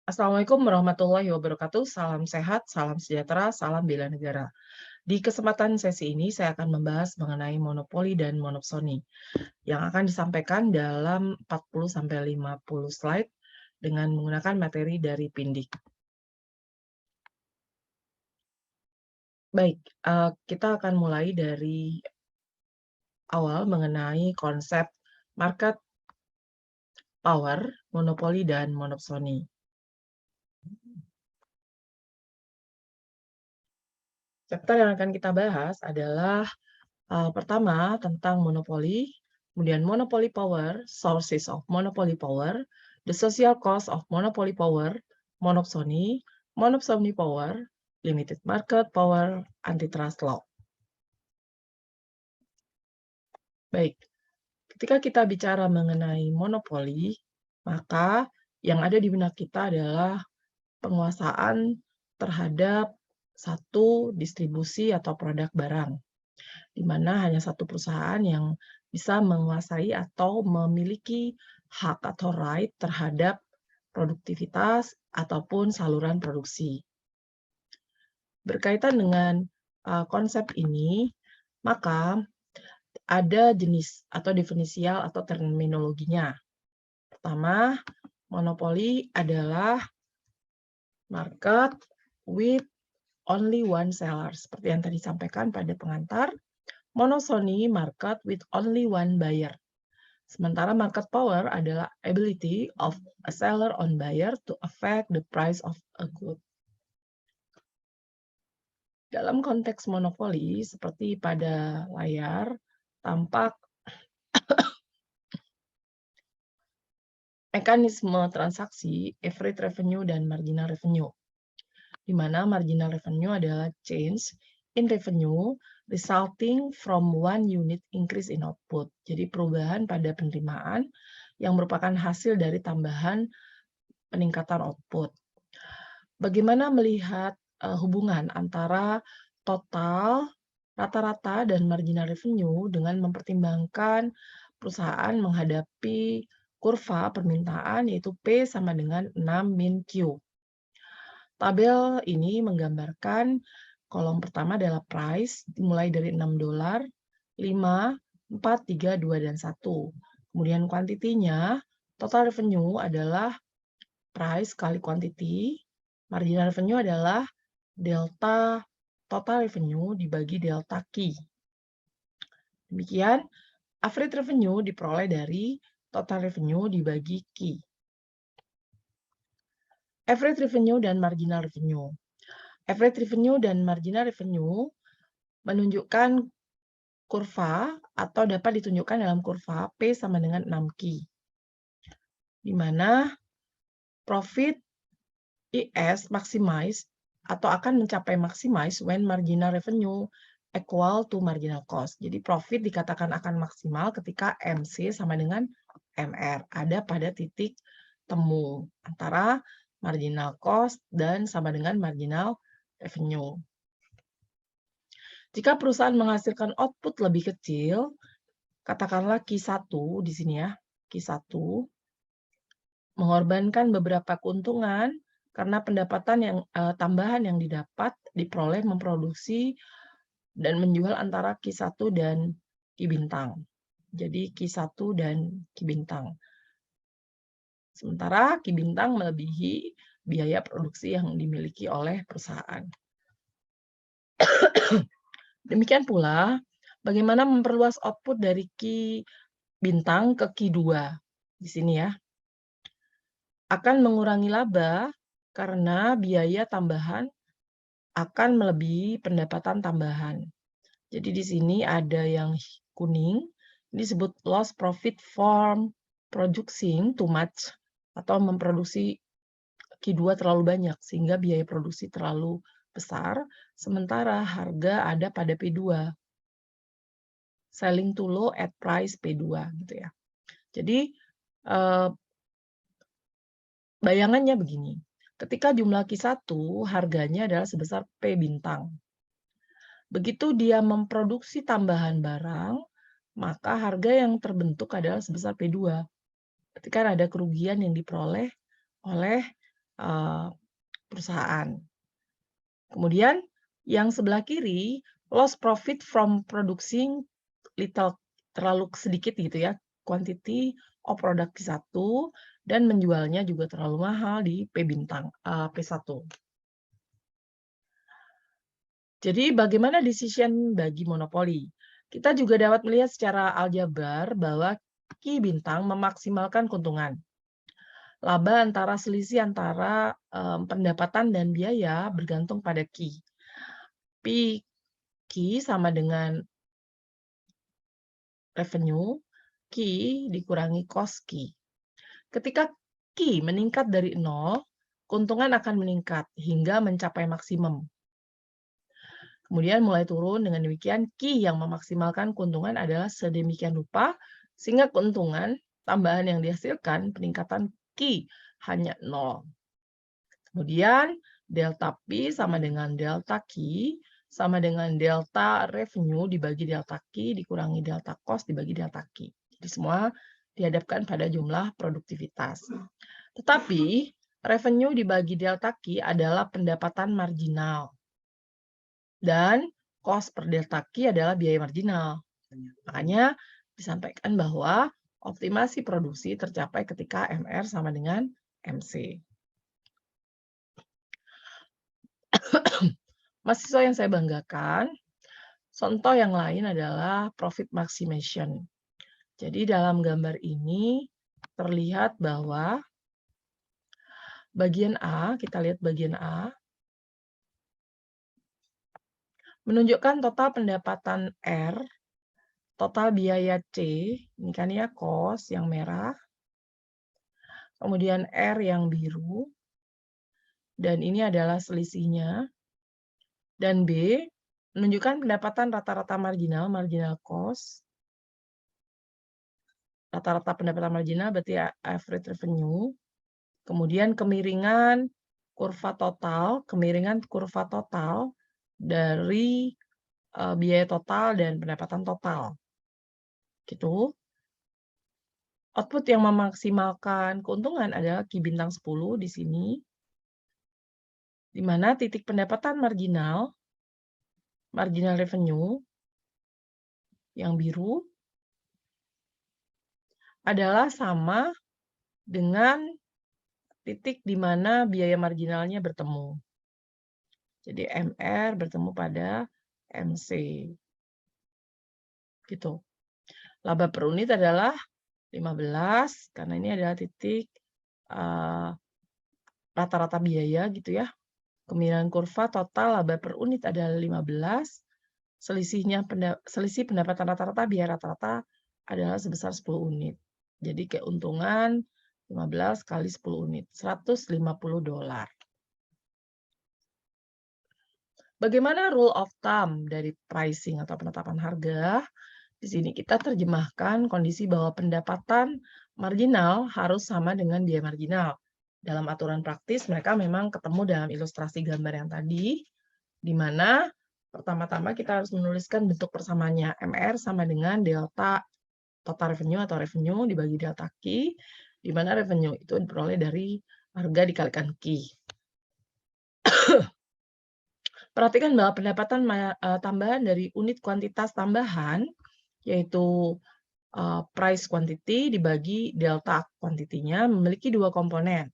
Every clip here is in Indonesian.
Assalamualaikum warahmatullahi wabarakatuh. Salam sehat, salam sejahtera, salam bela negara. Di kesempatan sesi ini saya akan membahas mengenai monopoli dan monopsoni yang akan disampaikan dalam 40-50 slide dengan menggunakan materi dari Pindik. Baik, kita akan mulai dari awal mengenai konsep market power, monopoli, dan monopsoni. Chapter yang akan kita bahas adalah pertama tentang monopoli, kemudian monopoly power, sources of monopoly power, the social cost of monopoly power, monopsony, monopsony power, limited market power, antitrust law. Baik, ketika kita bicara mengenai monopoli, maka yang ada di benak kita adalah penguasaan terhadap satu distribusi atau produk barang, di mana hanya satu perusahaan yang bisa menguasai atau memiliki hak atau right terhadap produktivitas ataupun saluran produksi. Berkaitan dengan konsep ini, maka ada jenis atau definisial atau terminologinya. Pertama, monopoli adalah market with only one seller, seperti yang tadi disampaikan pada pengantar. Monopsony, market with only one buyer. Sementara market power adalah ability of a seller on buyer to affect the price of a good. Dalam konteks monopoli, seperti pada layar, tampak mekanisme transaksi, average revenue, dan marginal revenue, di mana marginal revenue adalah change in revenue resulting from one unit increase in output. Jadi perubahan pada penerimaan yang merupakan hasil dari tambahan peningkatan output. Bagaimana melihat hubungan antara total, rata-rata, dan marginal revenue dengan mempertimbangkan perusahaan menghadapi kurva permintaan yaitu P sama dengan 6 min Q. Tabel ini menggambarkan kolom pertama adalah price dimulai dari $6, 5, 4, 3, 2, dan 1. Kemudian kuantitinya, total revenue adalah price kali quantity, marginal revenue adalah delta total revenue dibagi delta Q. Demikian, average revenue diperoleh dari total revenue dibagi Q. Average revenue dan marginal revenue. Average revenue dan marginal revenue menunjukkan kurva atau dapat ditunjukkan dalam kurva P sama dengan 6Q, di mana profit IS maximize atau akan mencapai maximize when marginal revenue equal to marginal cost. Jadi profit dikatakan akan maksimal ketika MC sama dengan MR, ada pada titik temu antara marginal cost dan sama dengan marginal revenue. Jika perusahaan menghasilkan output lebih kecil, katakanlah Q1 di sini ya, Q1, mengorbankan beberapa keuntungan karena pendapatan yang tambahan yang didapat diperoleh memproduksi dan menjual antara Q1 dan Q bintang. Jadi Q1 dan Q bintang. Sementara Q bintang melebihi biaya produksi yang dimiliki oleh perusahaan. Demikian pula, bagaimana memperluas output dari Q bintang ke Q2 di sini ya. Akan mengurangi laba karena biaya tambahan akan melebihi pendapatan tambahan. Jadi di sini ada yang kuning, ini disebut loss profit from producing too much atau memproduksi Q2 terlalu banyak sehingga biaya produksi terlalu besar, sementara harga ada pada P2. Selling too low at price P2 gitu ya. Jadi bayangannya begini. Ketika jumlah Q1 harganya adalah sebesar P bintang. Begitu dia memproduksi tambahan barang, maka harga yang terbentuk adalah sebesar P2. Ketika ada kerugian yang diperoleh oleh perusahaan. Kemudian yang sebelah kiri, loss profit from producing little, terlalu sedikit gitu ya, quantity of product P1, dan menjualnya juga terlalu mahal di P1. Jadi bagaimana decision bagi monopoli? Kita juga dapat melihat secara aljabar bahwa Ki bintang memaksimalkan keuntungan. Laba antara selisih antara pendapatan dan biaya bergantung pada Ki. Ki sama dengan revenue, Ki dikurangi cost Ki. Ketika Ki meningkat dari 0, keuntungan akan meningkat hingga mencapai maksimum. Kemudian mulai turun, dengan demikian Ki yang memaksimalkan keuntungan adalah sedemikian rupa sehingga keuntungan tambahan yang dihasilkan peningkatan Ki hanya 0. Kemudian delta P sama dengan delta Ki sama dengan delta revenue dibagi delta Ki dikurangi delta cost dibagi delta Ki. Jadi semua dihadapkan pada jumlah produktivitas. Tetapi revenue dibagi delta Ki adalah pendapatan marginal. Dan cost per delta Q adalah biaya marginal. Makanya disampaikan bahwa optimasi produksi tercapai ketika MR sama dengan MC. Mahasiswa yang saya banggakan, contoh yang lain adalah profit maximization. Jadi dalam gambar ini terlihat bahwa bagian A, kita lihat bagian A, menunjukkan total pendapatan R, total biaya C, ini kan ya cost yang merah, kemudian R yang biru, dan ini adalah selisihnya, dan B menunjukkan pendapatan rata-rata marginal cost, rata-rata pendapatan marginal berarti average revenue, kemudian kemiringan kurva total dari biaya total dan pendapatan total. Gitu. Output yang memaksimalkan keuntungan adalah Ki bintang 10 di sini, di mana titik pendapatan marginal revenue yang biru adalah sama dengan titik di mana biaya marginalnya bertemu. Jadi MR bertemu pada MC. Gitu. Laba per unit adalah 15, karena ini adalah titik rata-rata biaya gitu ya. Kemiringan kurva total laba per unit adalah 15. Selisih pendapatan rata-rata biaya rata-rata adalah sebesar 10 unit. Jadi keuntungan 15 kali 10 unit, $150. Bagaimana rule of thumb dari pricing atau penetapan harga? Di sini kita terjemahkan kondisi bahwa pendapatan marginal harus sama dengan biaya marginal. Dalam aturan praktis, mereka memang ketemu dalam ilustrasi gambar yang tadi, di mana pertama-tama kita harus menuliskan bentuk persamaannya. MR sama dengan delta total revenue atau revenue dibagi delta Q, di mana revenue itu diperoleh dari harga dikalikan Q. Perhatikan bahwa pendapatan tambahan dari unit kuantitas tambahan, yaitu price quantity dibagi delta quantity-nya, memiliki dua komponen.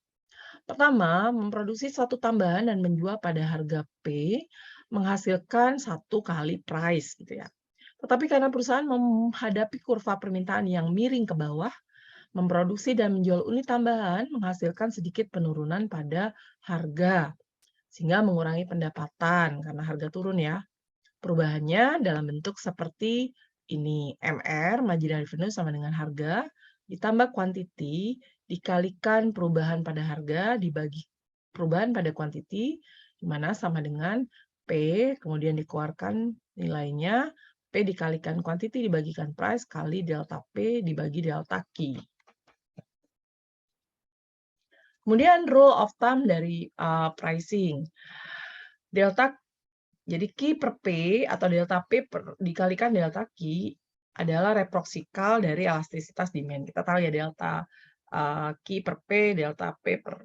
Pertama, memproduksi satu tambahan dan menjual pada harga P, menghasilkan 1 kali price, gitu ya. Tetapi karena perusahaan menghadapi kurva permintaan yang miring ke bawah, memproduksi dan menjual unit tambahan menghasilkan sedikit penurunan pada harga, sehingga mengurangi pendapatan karena harga turun ya. Perubahannya dalam bentuk seperti ini, MR, marginal revenue sama dengan harga, ditambah quantity, dikalikan perubahan pada harga, dibagi perubahan pada quantity, di mana sama dengan P, kemudian dikeluarkan nilainya, P dikalikan quantity dibagikan price, kali delta P dibagi delta Q. Kemudian rule of thumb dari pricing. Jadi Q per P atau delta P dikalikan delta Q adalah reproksikal dari elastisitas demand. Kita tahu ya delta Q per P, delta P per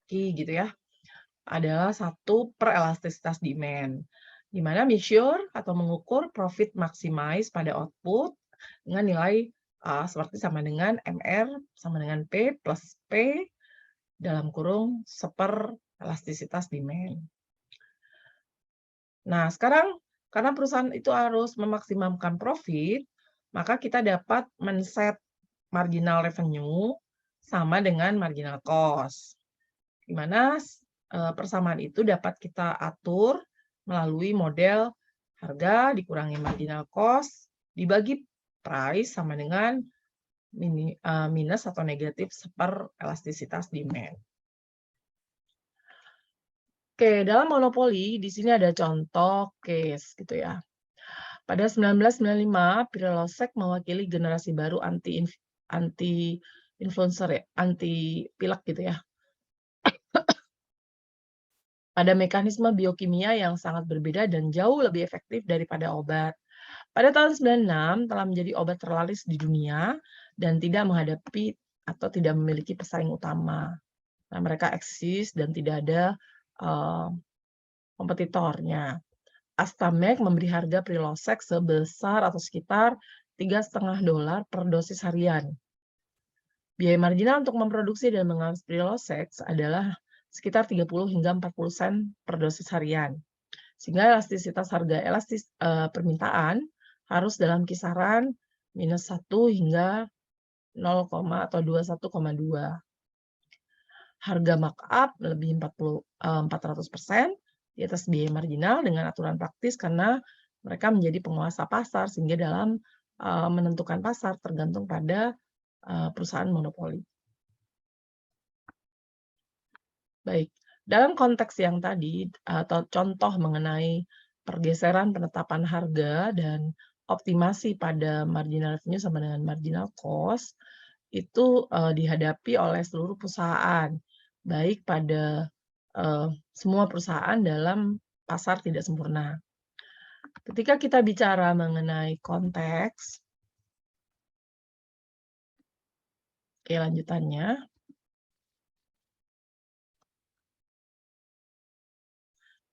key gitu ya, adalah 1 per elastisitas demand. Di mana measure atau mengukur profit maximize pada output dengan nilai seperti sama dengan MR sama dengan P plus P dalam kurung seper elastisitas demand. Nah, sekarang karena perusahaan itu harus memaksimalkan profit, maka kita dapat men-set marginal revenue sama dengan marginal cost. Di mana persamaan itu dapat kita atur melalui model harga dikurangi marginal cost dibagi price sama dengan minus atau negatif seper elastisitas demand. Oke, dalam monopoli di sini ada contoh case gitu ya. Pada 1995, Prilosec mewakili generasi baru anti-influencer ya, anti pilek gitu ya. Pada mekanisme biokimia yang sangat berbeda dan jauh lebih efektif daripada obat. Pada tahun 96 telah menjadi obat terlaris di dunia dan tidak menghadapi atau tidak memiliki pesaing utama. Nah, mereka eksis dan tidak ada kompetitornya. Astamek memberi harga Prilosec sebesar atau sekitar $3,5 per dosis harian. Biaya marginal untuk memproduksi dan mengolah Prilosec adalah sekitar 30 hingga 40 sen per dosis harian. Sehingga elastisitas harga permintaan harus dalam kisaran minus 1 hingga 0, atau 21,2. Harga markup lebih 400% di atas biaya marginal dengan aturan praktis karena mereka menjadi penguasa pasar sehingga dalam menentukan pasar tergantung pada perusahaan monopoli. Baik, dalam konteks yang tadi atau contoh mengenai pergeseran penetapan harga dan optimasi pada marginal revenue sama dengan marginal cost itu dihadapi oleh seluruh perusahaan, baik pada semua perusahaan dalam pasar tidak sempurna. Ketika kita bicara mengenai konteks, oke lanjutannya,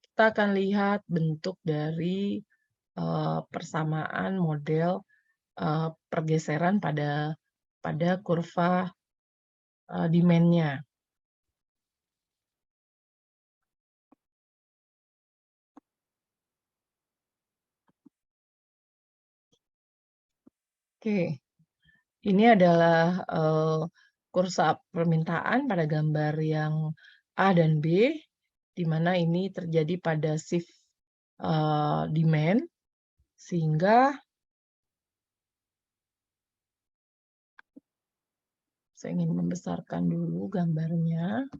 kita akan lihat bentuk dari persamaan model pergeseran pada kurva demand-nya. Oke, ini adalah kursa permintaan pada gambar yang A dan B, di mana ini terjadi pada shift demand, sehingga saya ingin membesarkan dulu gambarnya.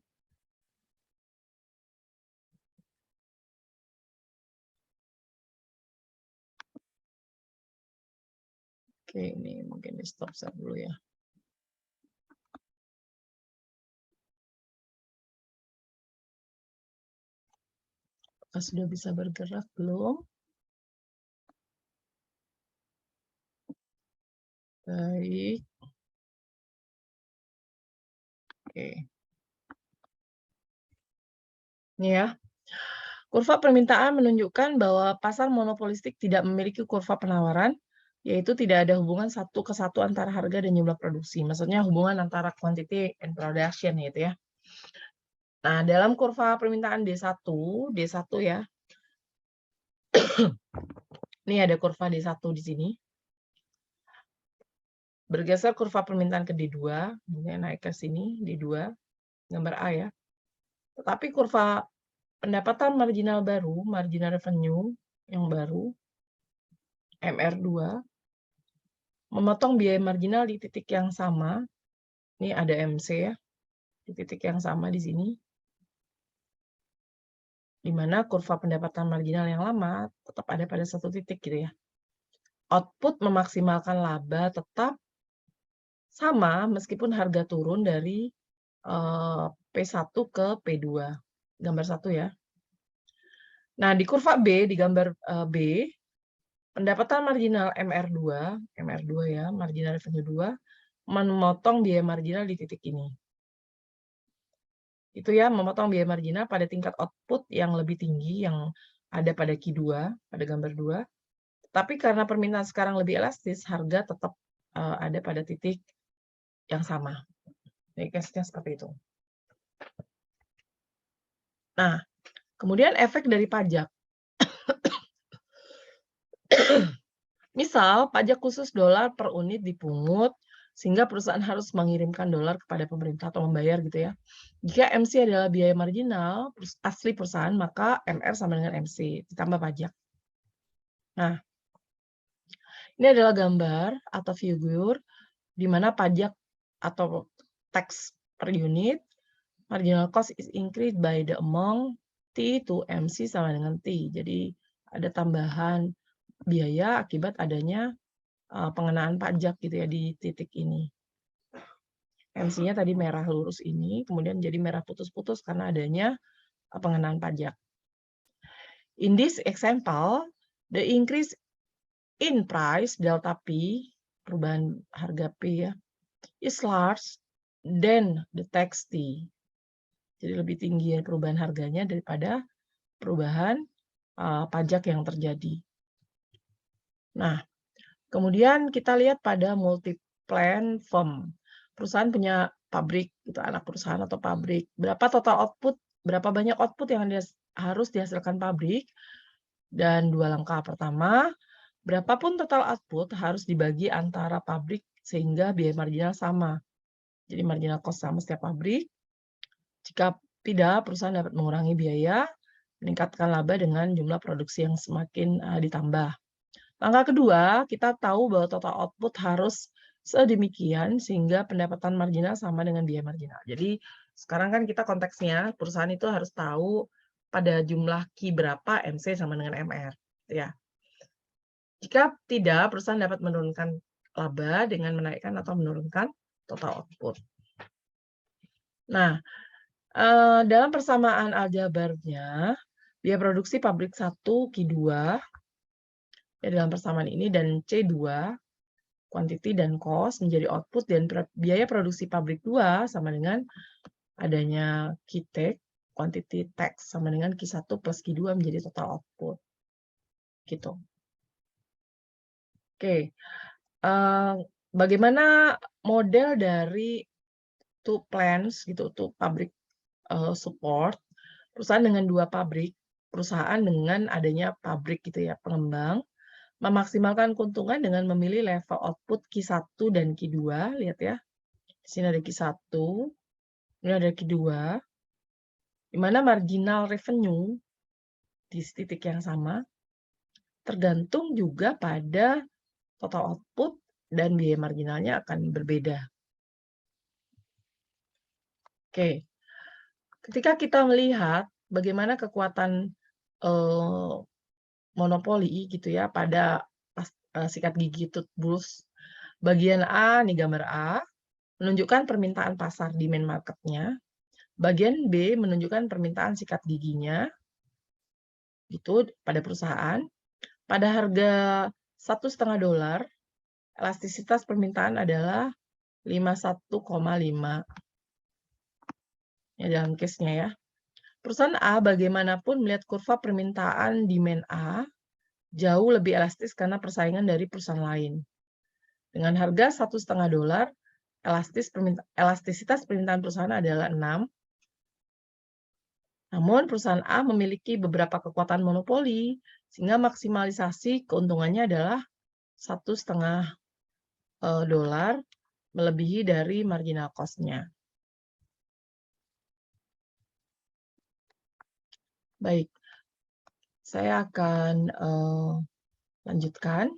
Oke, ini mungkin di stop share dulu ya. Apakah sudah bisa bergerak belum? Baik. Oke. Ini ya. Kurva permintaan menunjukkan bahwa pasar monopolistik tidak memiliki kurva penawaran, yaitu tidak ada hubungan satu ke satu antara harga dan jumlah produksi. Maksudnya hubungan antara quantity and production gitu ya. Nah, dalam kurva permintaan D1 ya. Ini ada kurva D1 di sini. Bergeser kurva permintaan ke D2, naik ke sini, D2, gambar A ya. Tetapi kurva pendapatan marginal baru, marginal revenue yang baru, MR2, memotong biaya marginal di titik yang sama. Ini ada MC ya, di titik yang sama di sini. Di mana kurva pendapatan marginal yang lama tetap ada pada satu titik gitu ya. Output memaksimalkan laba tetap sama meskipun harga turun dari P1 ke P2. Gambar 1 ya. Nah, di kurva B, di gambar B, pendapatan marginal MR2 ya, marginal revenue 2, memotong biaya marginal di titik ini. Itu ya, memotong biaya marginal pada tingkat output yang lebih tinggi yang ada pada Q2, pada gambar 2. Tapi karena permintaan sekarang lebih elastis, harga tetap ada pada titik yang sama. Jadi case-nya seperti itu. Nah, kemudian efek dari pajak. Misal, pajak khusus dolar per unit dipungut, sehingga perusahaan harus mengirimkan dolar kepada pemerintah atau membayar gitu ya. Jika MC adalah biaya marginal asli perusahaan, maka MR sama dengan MC, ditambah pajak. Nah, ini adalah gambar atau figur di mana pajak atau tax per unit, marginal cost is increased by the amount T to MC sama dengan T. Jadi, ada tambahan biaya akibat adanya pengenaan pajak gitu ya di titik ini. MC-nya tadi merah lurus ini, kemudian jadi merah putus-putus karena adanya pengenaan pajak. In this example, the increase in price delta P, perubahan harga P ya, is large than the tax T. Jadi lebih tinggi perubahan harganya daripada perubahan pajak yang terjadi. Nah, kemudian kita lihat pada multi-plant firm. Perusahaan punya pabrik, itu anak perusahaan atau pabrik. Berapa total output, berapa banyak output yang harus dihasilkan pabrik. Dan dua langkah pertama, berapapun total output harus dibagi antara pabrik sehingga biaya marginal sama. Jadi marginal cost sama setiap pabrik. Jika tidak, perusahaan dapat mengurangi biaya, meningkatkan laba dengan jumlah produksi yang semakin ditambah. Langkah kedua, kita tahu bahwa total output harus sedemikian sehingga pendapatan marginal sama dengan biaya marginal. Jadi sekarang kan kita konteksnya perusahaan itu harus tahu pada jumlah Q berapa MC sama dengan MR. Ya. Jika tidak, perusahaan dapat menurunkan laba dengan menaikkan atau menurunkan total output. Nah, dalam persamaan aljabarnya, biaya produksi pabrik 1 Q2 ya dalam persamaan ini dan C2 quantity dan cost menjadi output dan biaya produksi pabrik 2 sama dengan adanya Q-take, quantity tax sama dengan Q1 plus Q2 menjadi total output. Gitu. Oke. Bagaimana model dari two plants gitu, two pabrik support, perusahaan dengan dua pabrik, perusahaan dengan adanya pabrik gitu ya, pengembang, memaksimalkan keuntungan dengan memilih level output Q1 dan Q2, lihat ya. Di sini ada Q1, ini ada Q2, di mana marginal revenue di titik yang sama tergantung juga pada total output dan biaya marginalnya akan berbeda. Oke, ketika kita melihat bagaimana kekuatan monopoli gitu ya pada sikat gigi toothbrush, bagian A, nih gambar A, menunjukkan permintaan pasar demand marketnya. Bagian B menunjukkan permintaan sikat giginya, itu pada perusahaan. Pada harga $1,5, elastisitas permintaan adalah 51,5. Ya, dalam case-nya ya. Perusahaan A bagaimanapun melihat kurva permintaan demand A jauh lebih elastis karena persaingan dari perusahaan lain. Dengan harga $1,5, elastisitas permintaan perusahaan adalah 6. Namun perusahaan A memiliki beberapa kekuatan monopoli, sehingga maksimalisasi keuntungannya adalah $1,5 melebihi dari marginal cost-nya. Baik, saya akan lanjutkan.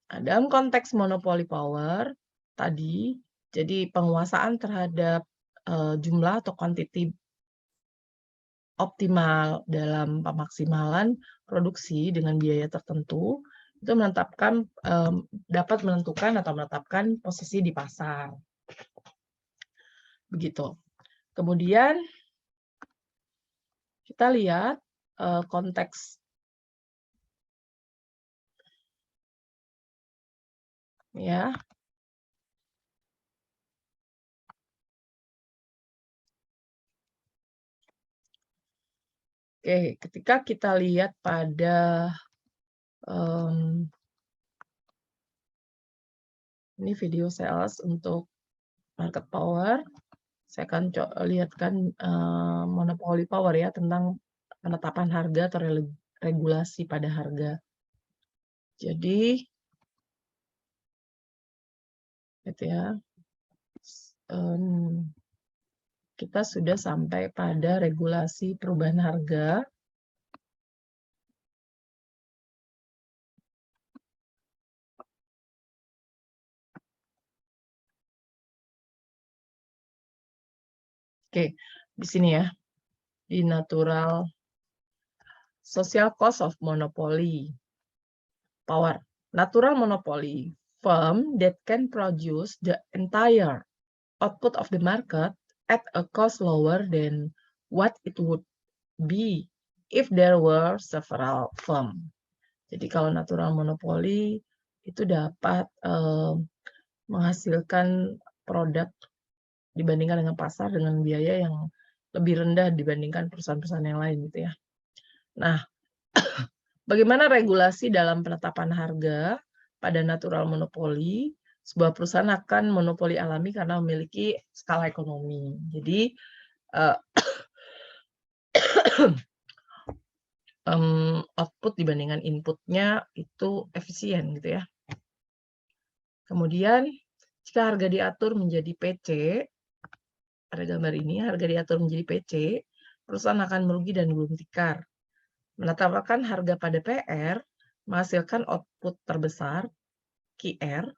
Dalam konteks monopoli power tadi, jadi penguasaan terhadap jumlah atau kuantiti optimal dalam pemaksimalan produksi dengan biaya tertentu, itu dapat menentukan atau menetapkan posisi di pasar. Begitu. Kemudian kita lihat konteks ya. Oke, ketika kita lihat pada ini video sales untuk market power. Saya akan lihatkan monopoli power ya, tentang penetapan harga atau regulasi pada harga. Jadi, gitu ya, kita sudah sampai pada regulasi perubahan harga. Oke, di sini ya, di natural social cost of monopoly power. Natural monopoly, firm that can produce the entire output of the market at a cost lower than what it would be if there were several firm. Jadi kalau natural monopoly itu dapat menghasilkan produk dibandingkan dengan pasar dengan biaya yang lebih rendah dibandingkan perusahaan-perusahaan yang lain gitu ya. Nah, bagaimana regulasi dalam penetapan harga pada natural monopoly? Sebuah perusahaan akan monopoli alami karena memiliki skala ekonomi. Jadi, output dibandingkan inputnya itu efisien gitu ya. Kemudian, jika harga diatur menjadi PC, pada gambar ini harga diatur menjadi PC, perusahaan akan merugi dan gulung tikar. Menetapkan harga pada PR menghasilkan output terbesar, QR,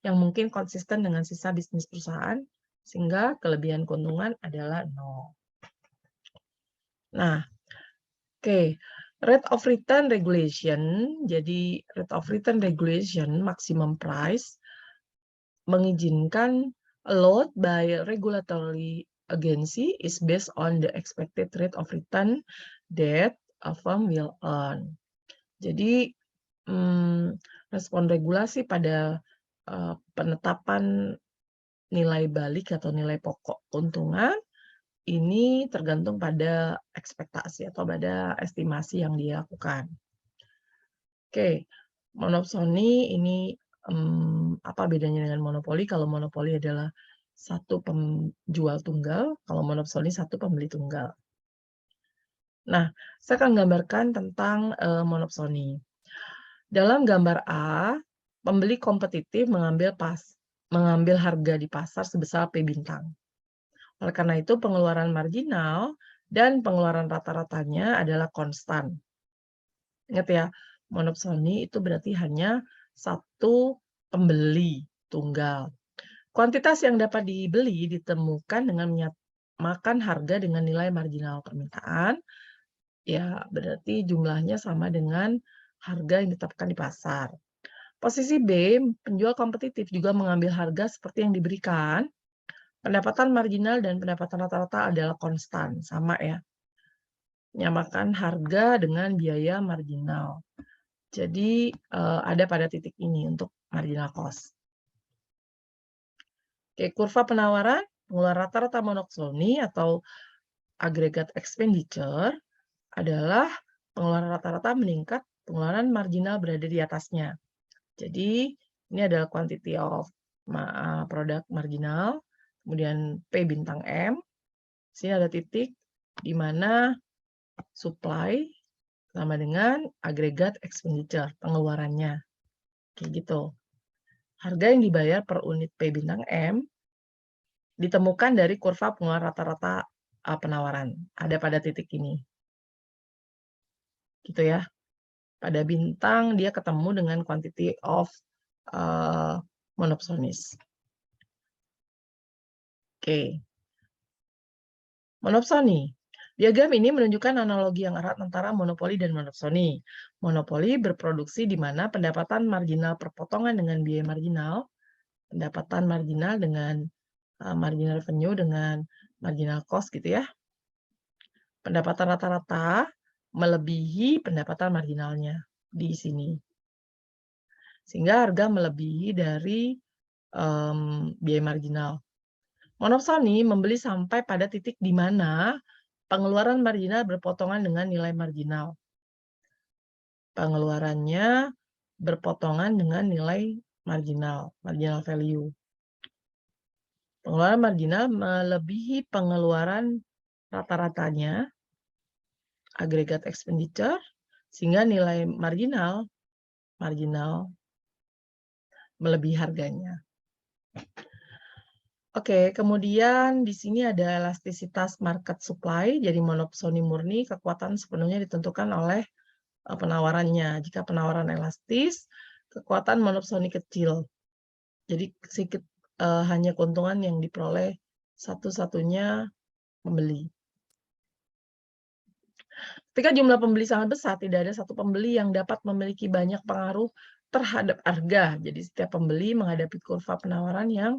yang mungkin konsisten dengan sisa bisnis perusahaan, sehingga kelebihan keuntungan adalah 0. Nah, oke. Rate of return regulation, jadi rate of return regulation maximum price mengizinkan allowed by regulatory agency is based on the expected rate of return that a firm will earn. Jadi respon regulasi pada penetapan nilai balik atau nilai pokok keuntungan ini tergantung pada ekspektasi atau pada estimasi yang dilakukan. Oke, monopsoni ini apa bedanya dengan monopoli? Kalau monopoli adalah satu penjual tunggal, kalau monopsoni satu pembeli tunggal. Nah, saya akan gambarkan tentang monopsoni. Dalam gambar A, pembeli kompetitif mengambil harga di pasar sebesar P bintang. Oleh karena itu, pengeluaran marginal dan pengeluaran rata-ratanya adalah konstan. Ingat ya, monopsoni itu berarti hanya satu pembeli tunggal. Kuantitas yang dapat dibeli ditemukan dengan menyamakan harga dengan nilai marginal permintaan. Ya, berarti jumlahnya sama dengan harga yang ditetapkan di pasar. Posisi B, penjual kompetitif juga mengambil harga seperti yang diberikan. Pendapatan marginal dan pendapatan rata-rata adalah konstan, sama ya. Menyamakan harga dengan biaya marginal. Jadi ada pada titik ini untuk marginal cost. Oke, kurva penawaran, pengeluaran rata-rata monopsoni atau aggregate expenditure adalah pengeluaran rata-rata meningkat, pengeluaran marginal berada di atasnya. Jadi ini adalah quantity of produk marginal, kemudian P bintang M. Sini ada titik di mana supply sama dengan agregat expenditure, pengeluarannya. Kayak gitu. Harga yang dibayar per unit P bintang M ditemukan dari kurva pengeluaran rata-rata penawaran. Ada pada titik ini. Gitu ya. Pada bintang dia ketemu dengan quantity of monopsonis. Oke. Monopsoni. Diagram ini menunjukkan analogi yang erat antara monopoli dan monopsoni. Monopoli berproduksi di mana pendapatan marginal per potongan dengan biaya marginal, pendapatan marginal dengan marginal revenue dengan marginal cost gitu ya. Pendapatan rata-rata melebihi pendapatan marginalnya di sini. Sehingga harga melebihi dari biaya marginal. Monopsoni membeli sampai pada titik di mana Pengeluaran marginal berpotongan dengan nilai marginal. Pengeluarannya berpotongan dengan nilai marginal value. Pengeluaran marginal melebihi pengeluaran rata-ratanya, aggregate expenditure, sehingga nilai marginal melebihi harganya. Oke, kemudian di sini ada elastisitas market supply, jadi monopsoni murni, kekuatan sepenuhnya ditentukan oleh penawarannya. Jika penawaran elastis, kekuatan monopsoni kecil. Jadi sedikit hanya keuntungan yang diperoleh satu-satunya pembeli. Ketika jumlah pembeli sangat besar, tidak ada satu pembeli yang dapat memiliki banyak pengaruh terhadap harga. Jadi setiap pembeli menghadapi kurva penawaran yang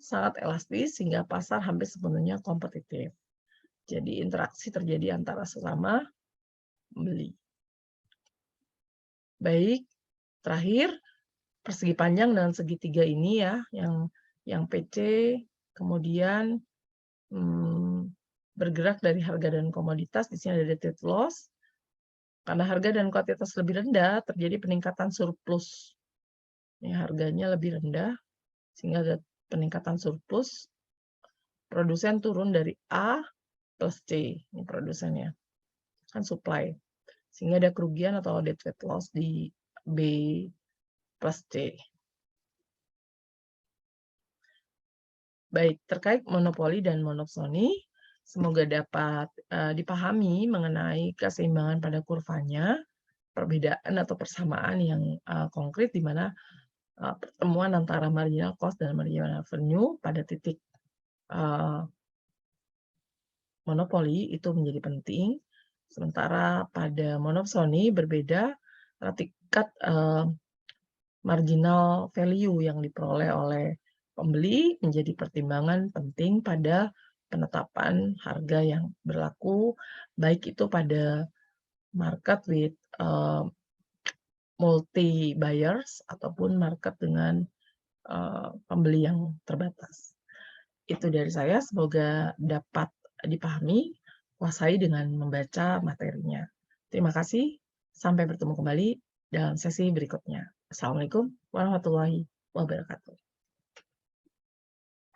sangat elastis sehingga pasar hampir sepenuhnya kompetitif. Jadi interaksi terjadi antara sesama pembeli. Baik, terakhir persegi panjang dan segitiga ini ya, yang PC, kemudian bergerak dari harga dan komoditas. Di sini ada trade loss. Karena harga dan kuantitas lebih rendah, terjadi peningkatan surplus. Ini harganya lebih rendah, sehingga ada peningkatan surplus. Produsen turun dari A plus C, ini produsennya. Kan supply. Sehingga ada kerugian atau ada trade loss di B plus C. Baik, terkait monopoli dan monopsoni, semoga dapat dipahami mengenai keseimbangan pada kurvanya, perbedaan atau persamaan yang konkret di mana pertemuan antara marginal cost dan marginal revenue pada titik monopoli itu menjadi penting. Sementara pada monopsoni berbeda tingkat marginal value yang diperoleh oleh pembeli menjadi pertimbangan penting pada penetapan harga yang berlaku, baik itu pada market with multi buyers ataupun market dengan pembeli yang terbatas. Itu dari saya, semoga dapat dipahami, kuasai dengan membaca materinya. Terima kasih, sampai bertemu kembali dalam sesi berikutnya. Assalamualaikum warahmatullahi wabarakatuh.